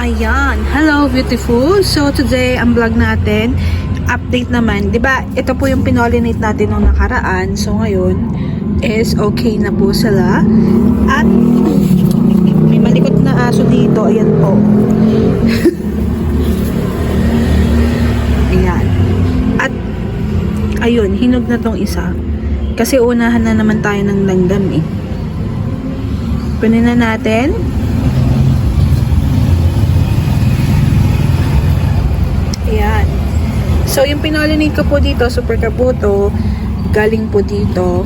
Ayan, hello beautiful. So today ang vlog natin, update naman, 'di ba? Ito po yung pinollinate natin nung nakaraan. So ngayon is okay na po sila. At may malikot na aso dito, ayan po. Ayan. At ayun, hinog na tong isa. Kasi unahan na naman tayo ng langgam eh. Kunin na natin. Ayan. So, yung pinollinate ko po dito, Super Kabuto, galing po dito.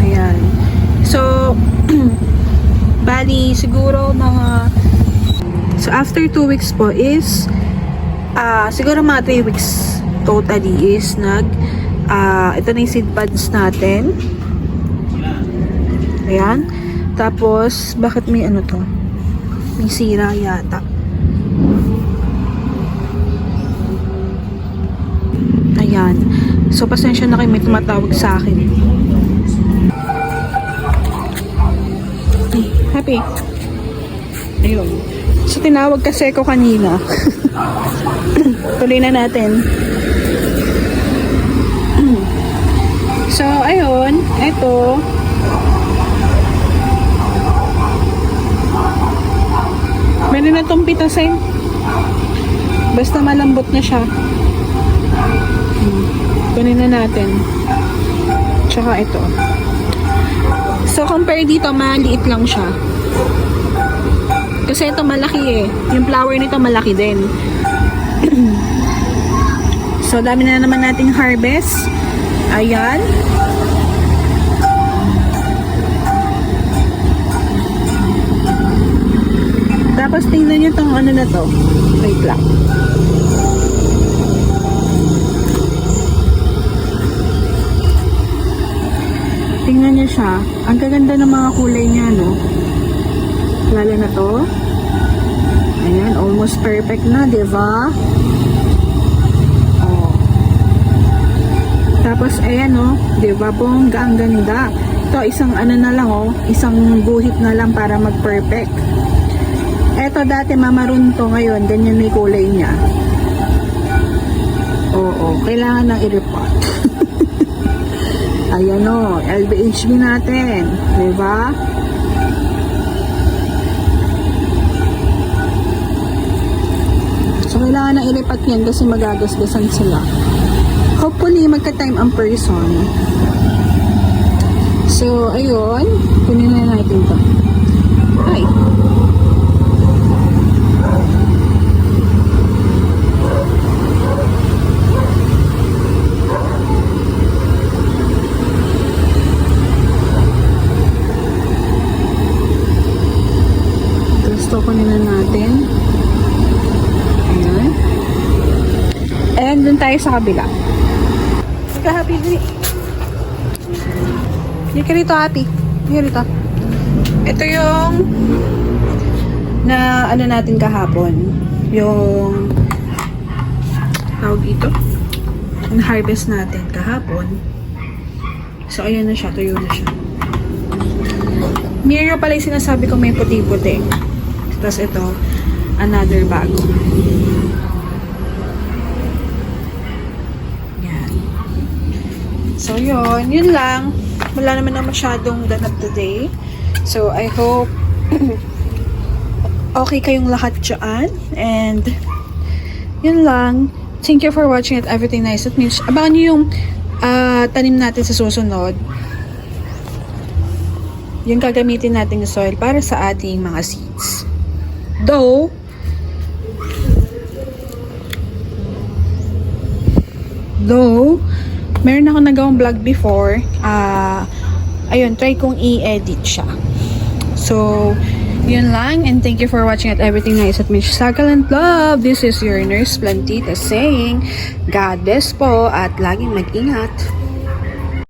Ayan. So, bali, siguro mga... So, after 2 weeks po is, siguro mga 3 weeks totally is ito na yung seed pads natin. Ayan. Tapos, bakit may ano to? May sira yata. Ayan. So, pasensya na kayo, may tumatawag sa akin. Happy. Ayun. So, tinawag kasi ko kanina. Tuloy na natin. So, ayun. Ito. Meron na itong pitasin. Basta malambot na siya. Kunin na natin. Tsaka ito. So, compare dito, maliit lang siya. Kasi ito malaki eh. Yung flower nito malaki din. So, dami na naman nating harvest. Ayan. Tapos tingnan nyo tong ano na to. Wait lang. Tingnan nyo siya. Ang gaganda ng mga kulay niya, no? Lalo na to. Ayan, almost perfect na, diba? Oh. Tapos, ayan, no? Diba, bongga, ang ganda. Ito, isang ano na lang, oh. Isang guhit na lang para mag-perfect. Eto dati mamaroon to, ngayon ganyan may kulay niya. Oo, kailangan nang i-repot. Ayan o, LBHB natin, diba? So kailangan nang i-repot yan kasi magagasgasan sila. Hopefully magka-time ang person. So ayun, kunin na natin to. Ay. Gusto ko nila natin. Ayan. And dun tayo sa kabila. Ika, Happy. Hindi ka rito, Happy. Hindi ka rito. Ito yung na ano natin kahapon. Yung tawag ito. Yung harvest natin kahapon. So, ayan na siya. Tuyo na siya. Mirror pala yung sinasabi ko may puti-puti. Tapos ito, another bag. Yan. So, yun lang. Wala naman na masyadong ganap today. So, I hope okay kayong lahat dyan. And, yun lang. Thank you for watching at Everything Nice at Mitch. Abangan nyo yung tanim natin sa susunod. Yung gagamitin natin ng soil para sa ating mga seeds. Though, meron ako nagawang vlog before. Ayun, try kong i-edit siya. So, yun lang. And thank you for watching at Everything Nice at Mitch Sagalant Love. This is your Nurse Plantita saying, God bless po at laging mag-ingat.